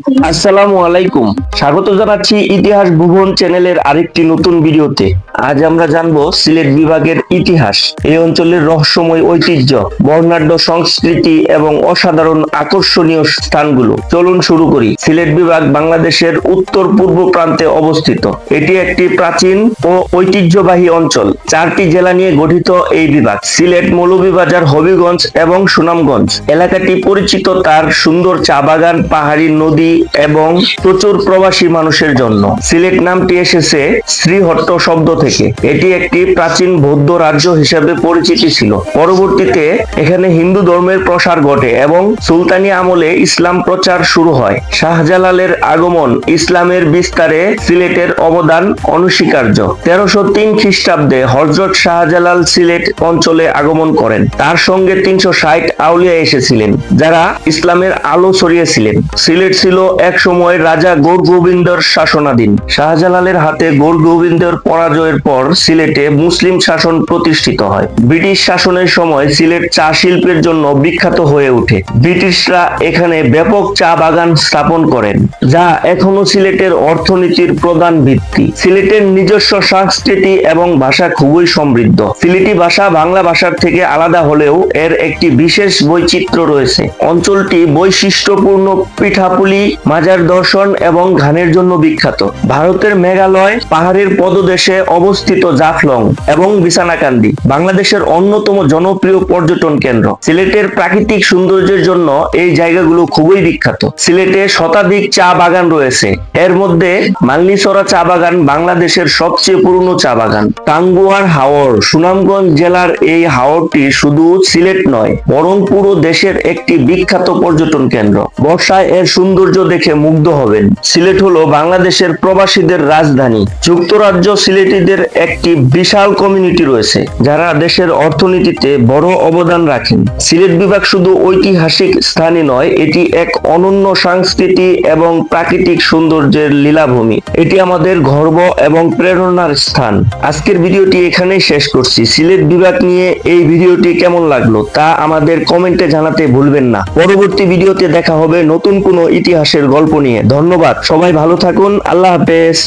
আসসালামু আলাইকুম। স্বাগত জানাচ্ছি ইতিহাস ভুবন চ্যানেলের আরেকটি নতুন ভিডিওতে। আজ আমরা জানবো সিলেট বিভাগের ইতিহাস, এই অঞ্চলের রহস্যময় ঐতিহ্য, বর্ণাঢ্য সংস্কৃতি এবং অসাধারণ আকর্ষণীয় স্থানগুলো। চলুন শুরু করি। সিলেট বিভাগ বাংলাদেশের উত্তর পূর্ব প্রান্তে অবস্থিত। এটি একটি প্রাচীন ও ঐতিহ্যবাহী অঞ্চল। 4টি জেলা নিয়ে গঠিত এই বিভাগ সিলেট, মৌলভীবাজার, হবিগঞ্জ এবং সুনামগঞ্জ। এলাকাটি পরিচিত তার সুন্দর চা বাগান, পাহাড়ি নদী এবং প্রচুর প্রবাসী মানুষের জন্য। সিলেট নামটি এসেছে শ্রীহট্ট শব্দ থেকে। এটি একটি প্রাচীন বৌদ্ধ রাজ্য হিসেবে পরিচিতি ছিল। পরবর্তীতে এখানে হিন্দু ধর্মের প্রসার ঘটে এবং সুলতানি আমলে ইসলাম প্রচার শুরু হয়। শাহজালালের আগমন, ইসলামের বিস্তারে সিলেটের অবদান অনস্বীকার্য। 1303 খ্রিস্টাব্দে হযরত শাহজালাল সিলেট অঞ্চলে আগমন করেন। তার সঙ্গে 360 আউলিয়া এসেছিলেন, যারা ইসলামের আলো ছড়িয়েছিলেন। সিলেট ছিল এক সময় রাজা গৌর গোবিন্দর শাসনাধীন। শাহজালালের হাতে গৌর গোবিন্দর পরাজয়ের পর সিলেটে মুসলিম শাসন প্রতিষ্ঠিত হয়। ব্রিটিশ শাসনের সময় সিলেট চা শিল্পের জন্য বিখ্যাত হয়ে ওঠে। ব্রিটিশরা এখানে ব্যাপক চা বাগান স্থাপন করেন, যা এখনো সিলেটের অর্থনীতির প্রধান ভিত্তি। সিলেটের নিজস্ব সংস্কৃতি এবং ভাষা খুবই সমৃদ্ধ। সিলেটি ভাষা বাংলা ভাষার থেকে আলাদা হলেও এর একটি বিশেষ বৈচিত্র্য রয়েছে। অঞ্চলটি বৈশিষ্ট্যপূর্ণ পিঠাপুলি, মাজার দর্শন এবং গানের জন্য বিখ্যাত। ভারতের মেঘালয় পাহাড়ের পদদেশে অবস্থিত জাফলং এবং বিছানাকান্দি বাংলাদেশের অন্যতম জনপ্রিয় পর্যটন কেন্দ্র। সিলেটের প্রাকৃতিক সৌন্দর্যের জন্য এই জায়গাগুলো খুবই বিখ্যাত। সিলেটে শতাধিক চা বাগান রয়েছে। এর মধ্যে মালনীছড়া চা বাগান বাংলাদেশের সবচেয়ে পুরনো চা বাগান। টাঙ্গুয়ার হাওর, সুনামগঞ্জ জেলার এই হাওরটি শুধু সিলেট নয়, বরং পুরো দেশের একটি বিখ্যাত পর্যটন কেন্দ্র। বর্ষায় এর সৌন্দর্য দেখে মুগ্ধ হবেন। সিলেট হলো বাংলাদেশের প্রবাসীদের রাজধানী। যুক্তরাজ্য সিলেটিদের একটি বিশাল কমিউনিটি রয়েছে, যারা দেশের অর্থনীতিতে বড় অবদান রাখেন। সিলেট বিভাগ শুধু ঐতিহাসিক স্থানই নয়, এটি এক অনন্য সংস্কৃতি এবং প্রাকৃতিক সৌন্দর্যের লীলাভূমি। এটি আমাদের গর্ব এবং প্রেরণার স্থান। আজকের ভিডিওটি এখানেই শেষ করছি। সিলেট বিভাগ নিয়ে এই ভিডিওটি কেমন লাগলো তা আমাদের কমেন্টে জানাতে ভুলবেন না। পরবর্তী ভিডিওতে দেখা হবে নতুন কোনো ইতিহাসের গল্প নিয়ে। ধন্যবাদ, সবাই ভালো থাকুন। আল্লাহ হাফেজ।